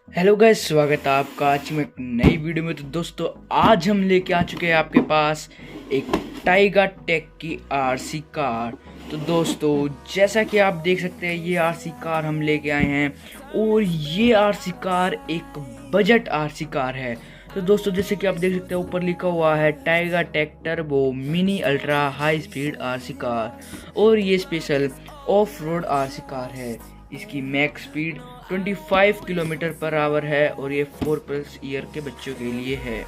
Hello guys, स्वागत है आपका आज में एक नई वीडियो में। तो दोस्तों आज हम लेके आ चुके हैं आपके पास एक टाइगा टेक की आरसी कार। तो दोस्तों जैसा कि आप देख सकते हैं ये आरसी कार हम लेके आए हैं और ये आरसी कार एक बजट आरसी कार है। तो दोस्तों जैसे कि आप देख सकते हैं ऊपर लिखा हुआ है टाइगा tech turbo mini ultra high speed RC car और ये special off road RC car है। इसकी max speed 25 kilometre per hour है और ये 4+ ईयर के बच्चों के लिए है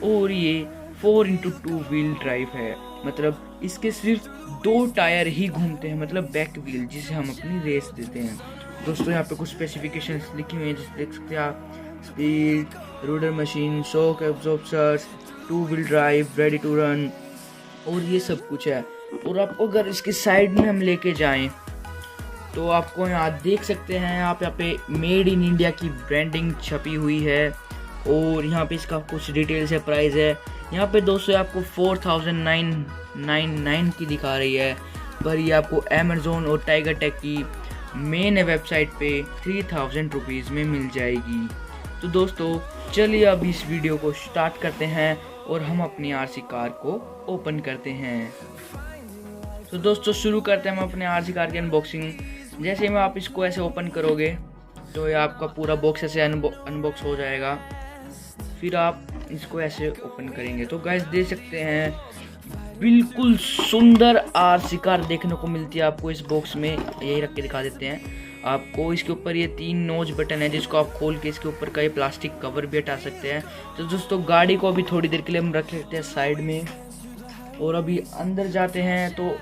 और ये 4x2 व्हील ड्राइव है। मतलब इसके सिर्फ 2 टायर ही घूमते हैं, मतलब बैक व्हील जिसे हम अपनी रेस देते हैं। दोस्तों यहाँ पे कुछ स्पेसिफिकेशंस लिखी हुई हैं जैसे देख सकते हैं आप, स्पीड, रोडर machine, shock absorbers, 2 wheel drive, ready to run और ये सब कुछ है। और आपको अगर इसकी साइड में हम लेके जाएं तो आपको यहाँ देख सकते हैं यहाँ पे मेड इन इंडिया की ब्रांडिंग छपी हुई है और यहाँ पे इसका कुछ डिटेल्स है, प्राइस है। यहाँ पे दोस्तों आपको 4999 की दिखा रही है, पर ये आपको अमेज़न और टाइगर टेक की मेन वेबसाइट पे 3000 रुपीज़ में मिल जाएगी। तो दोस्तों चलिए अब इस वीडियो को स्टार्ट करते हैं और हम अपनी आरसी कार को ओपन करते हैं। तो दोस्तों शुरू करते हैं हम अपने आरसी कार की अनबॉक्सिंग। जैसे में आप इसको ऐसे ओपन करोगे तो ये आपका पूरा बॉक्स ऐसे अनबॉक्स हो जाएगा। फिर आप इसको ऐसे ओपन करेंगे तो गाइस देख सकते हैं बिल्कुल सुंदर आरसी कार देखने को मिलती है आपको इस बॉक्स में। यही रख के दिखा देते हैं आपको। इसके ऊपर ये 3 नोज बटन है जिसको आप खोल के इसके ऊपर का ये प्लास्टिक कवर भी हटा सकते हैं। तो दोस्तों गाड़ी को अभी थोड़ी देर के लिए हम रख लेते हैं साइड में और अभी अंदर जाते हैं तो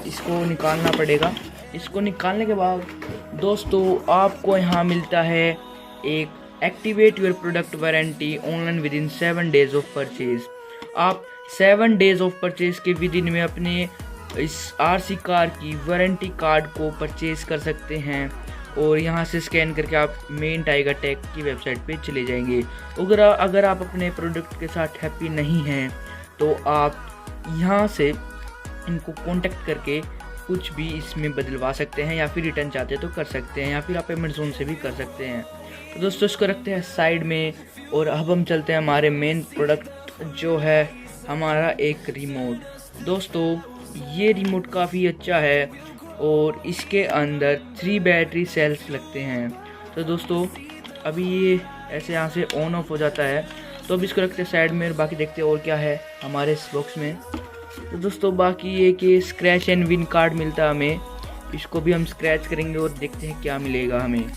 इसको निकालना पड़ेगा। इसको निकालने के बाद दोस्तों आपको यहाँ मिलता है एक activate your product warranty online with in 7 days of purchase. आप 7 डेज ऑफ परचेज के विद इन में अपने इस आरसी कार की वारंटी कार्ड को परचेज कर सकते हैं और यहाँ से स्कैन करके आप मेन टाइगर टेक की वेबसाइट पे चले जाएंगे। अगर आप अपने प्रोडक्ट के साथ हैप्पी नहीं हैं तो आप यहाँ से इनको कांटेक्ट करके कुछ भी इसमें बदलवा सकते हैं या फिर रिटर्न चाहते हैं तो कर सकते हैं या फिर आप अमेज़न से भी कर सकते हैं। तो दोस्तों इसको रखते हैं साइड में और अब हम चलते हैं हमारे मेन प्रोडक्ट जो है हमारा एक रिमोट। दोस्तों ये रिमोट काफ़ी अच्छा है और इसके अंदर 3 बैटरी सेल्स लगते हैं। तो दोस्तों अभी ये ऐसे यहाँ से ऑन ऑफ हो जाता है तो अब इसको रखते हैं साइड में और बाकी देखते हैं और क्या है हमारे इस बॉक्स में। तो दोस्तों बाकी ये कि स्क्रैच एंड विन कार्ड मिलता है हमें, इसको भी हम स्क्रैच करेंगे और देखते हैं क्या मिलेगा हमें।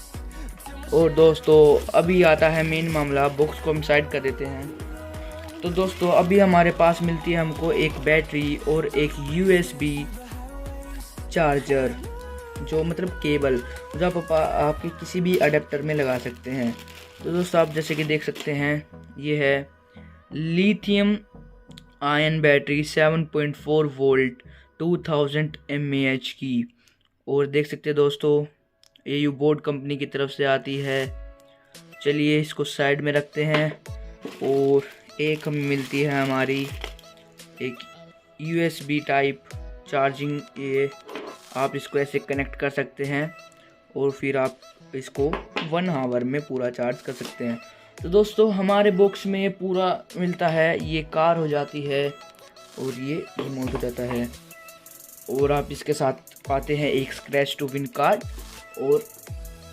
और दोस्तों अभी आता है मेन मामला, बॉक्स को हम साइड कर देते हैं। तो दोस्तों अभी हमारे पास मिलती है हमको एक बैटरी और एक USB चार्जर, जो मतलब केबल जो आप आपके किसी भी अडेप्टर में लगा सकते हैं। तो दोस्तों आप जैसे कि देख सकते हैं ये है lithium ion battery 7.4 volt 2000 mAh की और देख सकते हैं दोस्तों AU बोर्ड कंपनी की तरफ से आती है। चलिए इसको साइड में रखते हैं और एक हमें मिलती है हमारी एक USB टाइप चार्जिंग। ये आप इसको ऐसे कनेक्ट कर सकते हैं और फिर आप इसको 1 आवर में पूरा चार्ज कर सकते हैं। तो दोस्तों हमारे बॉक्स में ये पूरा मिलता है, ये कार हो जाती है और ये रिमोट हो जाता है और आप इसके साथ पाते हैं एक स्क्रैच टू विन कार्ड और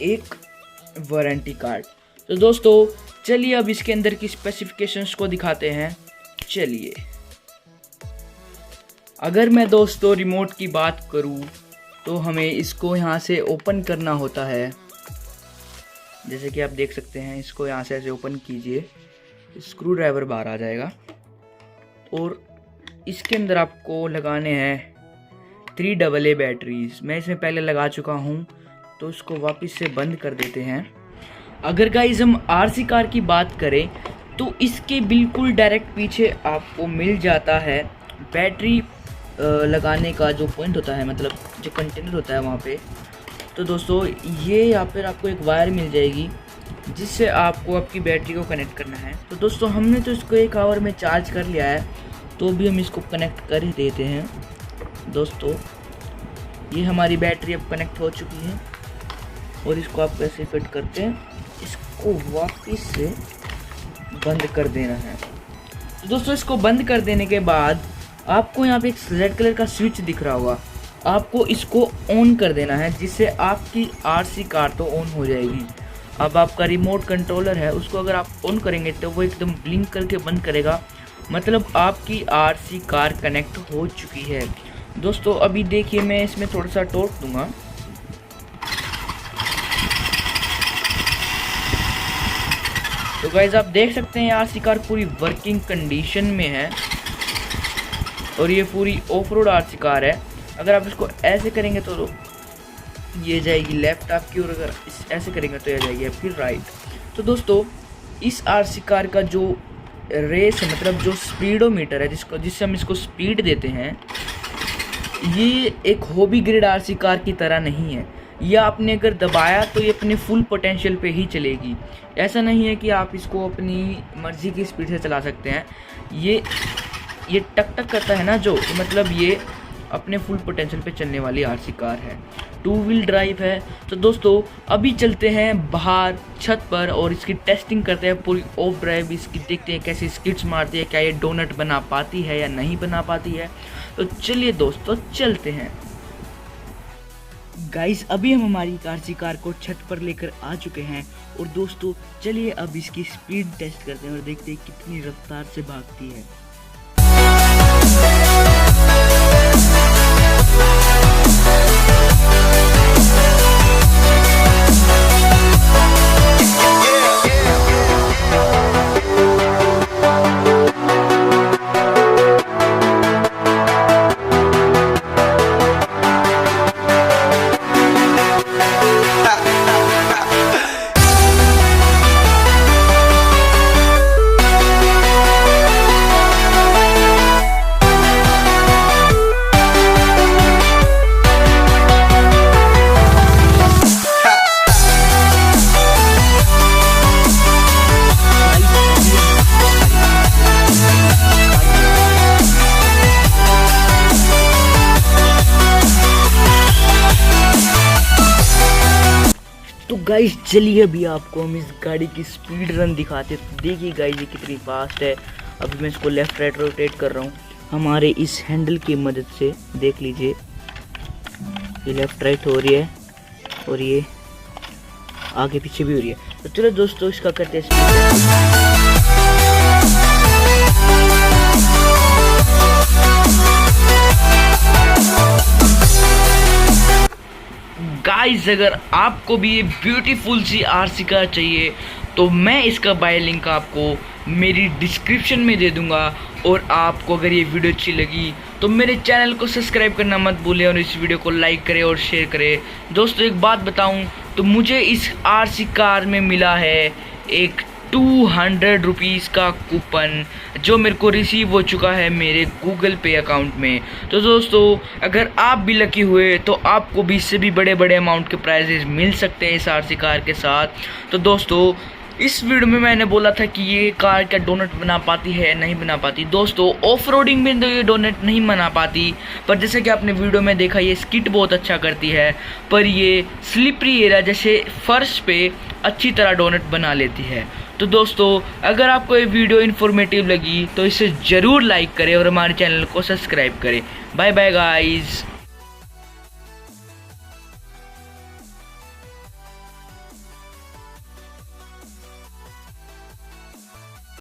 एक वारंटी कार्ड। तो दोस्तों चलिए अब इसके अंदर की स्पेसिफिकेशंस को दिखाते हैं। चलिए अगर मैं दोस्तों रिमोट की बात करूं तो हमें इसको यहाँ से ओपन करना होता है। जैसे कि आप देख सकते हैं इसको यहाँ से ऐसे ओपन कीजिए, स्क्रू ड्राइवर बाहर आ जाएगा और इसके अंदर आपको लगाने हैं 3 AA बैटरीज। मैं इसमें पहले लगा चुका हूँ तो इसको वापस से बंद कर देते हैं। अगर गाइस हम आरसी कार की बात करें तो इसके बिल्कुल डायरेक्ट पीछे आपको मिल जाता है बैटरी लगाने का जो पॉइंट होता है, मतलब जो कंटेनर होता है वहाँ पे। तो दोस्तों ये यहाँ पर आपको एक वायर मिल जाएगी जिससे आपको आपकी बैटरी को कनेक्ट करना है। तो दोस्तों हमने तो इसको 1 आवर में चार्ज कर लिया है तो भी हम इसको कनेक्ट कर ही देते हैं। दोस्तों ये हमारी बैटरी अब कनेक्ट हो चुकी है और इसको आप ऐसे फिट करते हैं इसको वापस से बंद कर देना है। तो दोस्तों इसको बंद कर देने के बाद आपको यहाँ पे एक रेड कलर का स्विच दिख रहा होगा, आपको इसको ऑन कर देना है, जिससे आपकी आरसी कार तो ऑन हो जाएगी। अब आपका रिमोट कंट्रोलर है, उसको अगर आप ऑन करेंगे तो वो एकदम ब्लिंक करके बंद करेगा, मतलब आपकी आरसी कार कनेक्ट हो चुकी है। दोस्तों अभी देखिए मैं इसमें थोड़ा सा टॉर्क दूंगा, तो गाइस आप देख सकते हैं आरसी कार पूरी वर्किंग कंडीशन में है और ये पूरी ऑफ रोड आरसी कार है। अगर आप इसको ऐसे करेंगे तो ये जाएगी लेफ्ट आपकी, और अगर ऐसे करेंगे तो ये जाएगी आपकी राइट। तो दोस्तों इस आरसी कार का जो रेस है, मतलब जो स्पीडोमीटर है जिससे हम इसको स्पीड देते हैं, ये एक हॉबी ग्रेड आरसी कार की तरह नहीं है। यह आपने अगर दबाया तो ये अपने फुल पोटेंशियल पे ही चलेगी। ऐसा नहीं है कि आप इसको अपनी मर्जी की स्पीड से चला सकते हैं। ये टक टक करता है ना जो, तो मतलब ये अपने फुल पोटेंशियल पे चलने वाली आरसी कार है, 2 व्हील ड्राइव है। तो दोस्तों अभी चलते हैं बाहर छत पर और इसकी टेस्टिंग करते हैं, पूरी ऑफ ड्राइव इसकी देखते हैं कैसे स्किड्स मारती है, क्या ये डोनट बना पाती है या नहीं बना पाती है। तो चलिए दोस्तों चलते हैं। गाइस अभी हम हमारी आरसी कार को छत पर लेकर आ चुके हैं और दोस्तों चलिए अब इसकी स्पीड टेस्ट करते हैं और देखते हैं कितनी रफ्तार से भागती है। तो गाइस चलिए अभी आपको हम इस गाड़ी की स्पीड रन दिखाते हैं। तो देखिए गाइस ये कितनी फास्ट है। अभी मैं इसको लेफ्ट राइट रोटेट कर रहा हूँ हमारे इस हैंडल की मदद से, देख लीजिए ये लेफ्ट राइट हो रही है और ये आगे पीछे भी हो रही है। तो चलो दोस्तों इसका करते हैं स्पीड। गाइस अगर आपको भी ये ब्यूटीफुल सी आरसी कार चाहिए तो मैं इसका बाय लिंक आपको मेरी डिस्क्रिप्शन में दे दूंगा, और आपको अगर ये वीडियो अच्छी लगी तो मेरे चैनल को सब्सक्राइब करना मत भूलें और इस वीडियो को लाइक करें और शेयर करें। दोस्तों एक बात बताऊं तो मुझे इस आरसी कार में मिला है एक 200 रुपीज़ का कूपन जो मेरे को रिसीव हो चुका है मेरे गूगल पे अकाउंट में। तो दोस्तों अगर आप भी लकी हुए तो आपको भी इससे भी बड़े बड़े अमाउंट के प्राइजेस मिल सकते हैं इस आरसी कार के साथ। तो दोस्तों इस वीडियो में मैंने बोला था कि ये कार क्या डोनट बना पाती है नहीं बना पाती। दोस्तों ऑफ रोडिंग में तो ये डोनट नहीं बना पाती, पर जैसे कि आपने वीडियो में देखा ये स्किट बहुत अच्छा करती है, पर ये स्लिपरी एरिया जैसे फर्श पे अच्छी तरह डोनट बना लेती है। तो दोस्तों अगर आपको ये वीडियो इन्फॉर्मेटिव लगी तो इसे ज़रूर लाइक करें और हमारे चैनल को सब्सक्राइब करें। Bye bye guys.